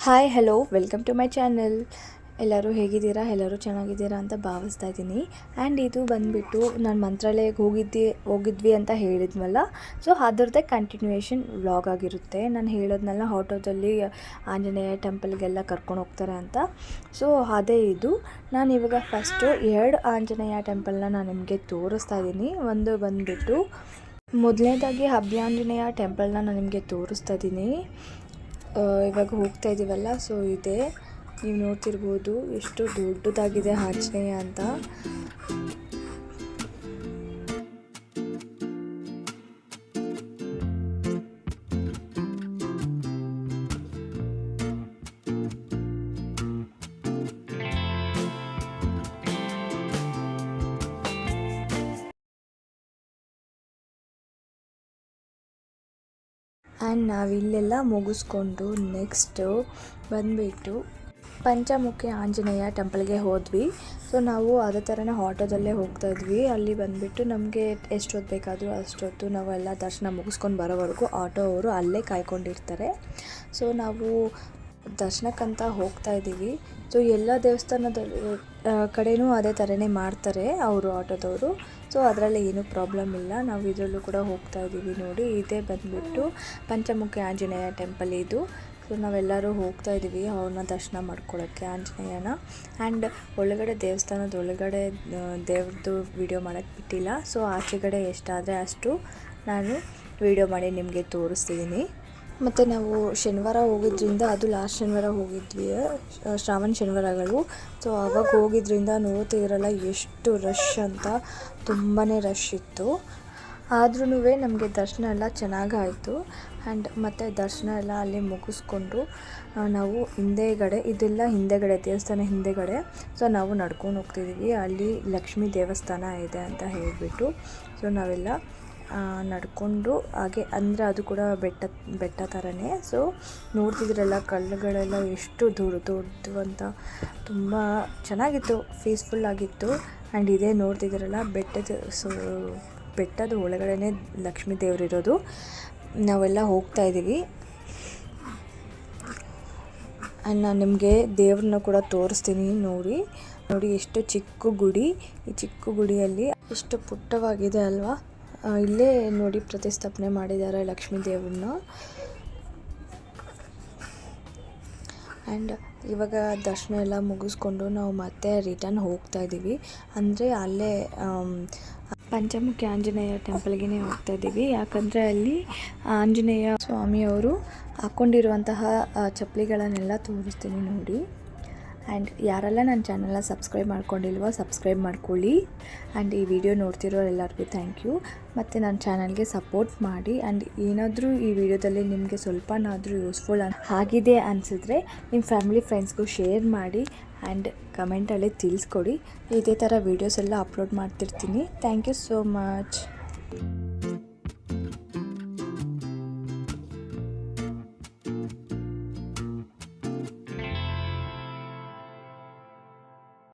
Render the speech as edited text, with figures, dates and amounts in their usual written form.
Hi hello welcome to my channel. ಎಲ್ಲರೂ ಹೇಗಿದ್ದೀರಾ? ಎಲ್ಲರೂ ಚೆನ್ನಾಗಿದ್ದೀರಾ ಅಂತ ಭಾವಿಸ್ತಾ ಇದ್ದೀನಿ. ಆ್ಯಂಡ್ ಇದು ಬಂದುಬಿಟ್ಟು ನಾನು ಮಂತ್ರಾಲಯಕ್ಕೆ ಹೋಗಿದ್ವಿ ಅಂತ ಹೇಳಿದ್ವಲ್ಲ, ಸೊ ಅದರದ್ದೇ ಕಂಟಿನ್ಯೂಯೇಷನ್ ವ್ಲಾಗ್ ಆಗಿರುತ್ತೆ. ನಾನು ಹೇಳೋದ್ನೆಲ್ಲ ಆಟೋದಲ್ಲಿ ಆಂಜನೇಯ ಟೆಂಪಲ್ಗೆಲ್ಲ ಕರ್ಕೊಂಡು ಹೋಗ್ತಾರೆ ಅಂತ. ಸೊ ಅದೇ ಇದು. ನಾನು ಇವಾಗ ಫಸ್ಟು 2 ಆಂಜನೇಯ ಟೆಂಪಲ್ನ ನಾನು ನಿಮಗೆ ತೋರಿಸ್ತಾ ಇದ್ದೀನಿ. ಒಂದು ಬಂದುಬಿಟ್ಟು ಮೊದಲನೇದಾಗಿ ಅಭಯಾಂಜನೇಯ ಟೆಂಪಲ್ನ ನಾನು ನಿಮಗೆ ತೋರಿಸ್ತಾ ಇದ್ದೀನಿ. ಇವಾಗ ಹೋಗ್ತಾ ಇದ್ದೀವಲ್ಲ, ಸೊ ಇದೆ ನೀವು ನೋಡ್ತಿರ್ಬೋದು ಎಷ್ಟು ದೊಡ್ಡದಾಗಿದೆ ಆಂಜನೇಯ ಅಂತ. ಆ್ಯಂಡ್ ನಾವಿಲ್ಲೆಲ್ಲ ಮುಗಿಸ್ಕೊಂಡು ನೆಕ್ಸ್ಟು ಬಂದುಬಿಟ್ಟು ಪಂಚಮುಖಿ ಆಂಜನೇಯ ಟೆಂಪಲ್ಗೆ ಹೋದ್ವಿ. ಸೊ ನಾವು ಅದೇ ಥರನೇ ಆಟೋದಲ್ಲೇ ಹೋಗ್ತಾಯಿದ್ವಿ. ಅಲ್ಲಿ ಬಂದುಬಿಟ್ಟು ನಮಗೆ ಎಷ್ಟೊತ್ತು ಬೇಕಾದರೂ ಅಷ್ಟೊತ್ತು ನಾವೆಲ್ಲ ದರ್ಶನ ಮುಗಿಸ್ಕೊಂಡು ಬರೋವರೆಗೂ ಆಟೋ ಅವರು ಅಲ್ಲೇ ಕಾಯ್ಕೊಂಡಿರ್ತಾರೆ. ಸೊ ನಾವು ದರ್ಶನಕ್ಕಂತ ಹೋಗ್ತಾ ಇದ್ದೀವಿ. ಸೊ ಎಲ್ಲ ದೇವಸ್ಥಾನದ ಕಡೆಯೂ ಅದೇ ಥರನೇ ಮಾಡ್ತಾರೆ ಅವರು ಆಟೋದವರು. ಸೊ ಅದರಲ್ಲಿ ಏನೂ ಪ್ರಾಬ್ಲಮ್ ಇಲ್ಲ. ನಾವು ಇದರಲ್ಲೂ ಕೂಡ ಹೋಗ್ತಾ ಇದ್ದೀವಿ. ನೋಡಿ, ಇದೇ ಬಂದುಬಿಟ್ಟು ಪಂಚಮುಖಿ ಆಂಜನೇಯ ಟೆಂಪಲ್ ಇದು. ಸೊ ನಾವೆಲ್ಲರೂ ಹೋಗ್ತಾ ಇದ್ದೀವಿ ಅವ್ರನ್ನ ದರ್ಶನ ಮಾಡ್ಕೊಳ್ಳೋಕ್ಕೆ, ಆಂಜನೇಯನ. ಆ್ಯಂಡ್ ಒಳಗಡೆ ದೇವಸ್ಥಾನದ ಒಳಗಡೆ ದೇವ್ರದ್ದು ವೀಡಿಯೋ ಮಾಡೋಕ್ಕೆ ಬಿಟ್ಟಿಲ್ಲ. ಸೊ ಆಚೆಗಡೆ ಎಷ್ಟಾದರೆ ಅಷ್ಟು ನಾನು ವೀಡಿಯೋ ಮಾಡಿ ನಿಮಗೆ ತೋರಿಸ್ತಿದ್ದೀನಿ. ಮತ್ತು ನಾವು ಶನಿವಾರ ಹೋಗಿದ್ದರಿಂದ, ಅದು ಲಾಸ್ಟ್ ಶನಿವಾರ ಹೋಗಿದ್ವಿ, ಶ್ರಾವಣ ಶನಿವಾರಗಳು. ಸೊ ಆವಾಗ ಹೋಗಿದ್ದರಿಂದ ನೋಡ್ತಿದ್ರಲ್ಲ ಎಷ್ಟು ರಶ್ ಅಂತ, ತುಂಬಾ ರಶ್ ಇತ್ತು. ಆದ್ರೂ ನಮಗೆ ದರ್ಶನ ಎಲ್ಲ ಚೆನ್ನಾಗಾಯಿತು. ಆ್ಯಂಡ್ ಮತ್ತು ದರ್ಶನ ಎಲ್ಲ ಅಲ್ಲಿ ಮುಗಿಸ್ಕೊಂಡು ನಾವು ಇದೆಲ್ಲ ಹಿಂದೆಗಡೆ ದೇವಸ್ಥಾನ ಹಿಂದೆಗಡೆ. ಸೊ ನಾವು ನಡ್ಕೊಂಡು ಹೋಗ್ತಿದ್ದೀವಿ. ಅಲ್ಲಿ ಲಕ್ಷ್ಮೀ ದೇವಸ್ಥಾನ ಇದೆ ಅಂತ ಹೇಳಿಬಿಟ್ಟು. ಸೊ ನಾವೆಲ್ಲ ನಡ್ಕೊಂಡು ಹಾಗೆ, ಅಂದರೆ ಅದು ಕೂಡ ಬೆಟ್ಟ ಥರನೇ. ಸೊ ನೋಡ್ತಿದ್ರಲ್ಲ ಕಲ್ಲುಗಳೆಲ್ಲ ಎಷ್ಟು ದೊಡ್ಡದು ಅಂತ, ತುಂಬ ಚೆನ್ನಾಗಿತ್ತು, ಪೀಸ್ಫುಲ್ಲಾಗಿತ್ತು. ಆ್ಯಂಡ್ ಇದೇ ನೋಡ್ತಿದ್ರಲ್ಲ ಬೆಟ್ಟದ ಒಳಗಡೆ ಲಕ್ಷ್ಮೀ ದೇವರಿರೋದು. ನಾವೆಲ್ಲ ಹೋಗ್ತಾ ಇದ್ದೀವಿ. ಆ್ಯಂಡ್ ನಾನು ನಿಮಗೆ ದೇವ್ರನ್ನ ಕೂಡ ತೋರಿಸ್ತೀನಿ. ನೋಡಿ ಎಷ್ಟು ಚಿಕ್ಕ ಗುಡಿ. ಈ ಚಿಕ್ಕ ಗುಡಿಯಲ್ಲಿ ಎಷ್ಟು ಪುಟ್ಟವಾಗಿದೆ ಅಲ್ವಾ. ಇಲ್ಲೇ ನೋಡಿ ಪ್ರತಿಷ್ಠಾಪನೆ ಮಾಡಿದ್ದಾರೆ ಲಕ್ಷ್ಮೀ ದೇವ್ರನ್ನ. ಆ್ಯಂಡ್ ಇವಾಗ ದರ್ಶನ ಎಲ್ಲ ಮುಗಿಸ್ಕೊಂಡು ನಾವು ಮತ್ತೆ ರಿಟರ್ನ್ ಹೋಗ್ತಾ ಇದ್ದೀವಿ. ಅಂದರೆ ಅಲ್ಲೇ ಪಂಚಮುಖಿ ಆಂಜನೇಯ ಟೆಂಪಲ್ಗೆ ಹೋಗ್ತಾ ಇದ್ದೀವಿ. ಯಾಕಂದರೆ ಅಲ್ಲಿ ಆಂಜನೇಯ ಸ್ವಾಮಿಯವರು ಹಾಕ್ಕೊಂಡಿರುವಂತಹ ಚಪ್ಪಲಿಗಳನ್ನೆಲ್ಲ ತೋರಿಸ್ತೀನಿ ನೋಡಿ. ಆ್ಯಂಡ್ ಯಾರೆಲ್ಲ ನನ್ನ ಚಾನಲ್ನ ಸಬ್ಸ್ಕ್ರೈಬ್ ಮಾಡ್ಕೊಂಡಿಲ್ವೋ ಸಬ್ಸ್ಕ್ರೈಬ್ ಮಾಡ್ಕೊಳ್ಳಿ. ಆ್ಯಂಡ್ ಈ ವಿಡಿಯೋ ನೋಡ್ತಿರೋ ಎಲ್ಲರಿಗೂ ಥ್ಯಾಂಕ್ ಯು. ಮತ್ತು ನನ್ನ ಚಾನಲ್ಗೆ ಸಪೋರ್ಟ್ ಮಾಡಿ. ಆ್ಯಂಡ್ ಏನಾದರೂ ಈ ವಿಡಿಯೋದಲ್ಲಿ ನಿಮಗೆ ಸ್ವಲ್ಪನಾದರೂ ಯೂಸ್ಫುಲ್ ಆಗಿದೆ ಅನಿಸಿದ್ರೆ ನಿಮ್ಮ ಫ್ಯಾಮಿಲಿ ಫ್ರೆಂಡ್ಸ್ಗೂ ಶೇರ್ ಮಾಡಿ. ಆ್ಯಂಡ್ ಕಮೆಂಟಲ್ಲಿ ತಿಳಿಸ್ಕೊಡಿ. ಇದೇ ಥರ ವೀಡಿಯೋಸ್ ಎಲ್ಲ ಅಪ್ಲೋಡ್ ಮಾಡ್ತಿರ್ತೀನಿ. Thank you so much.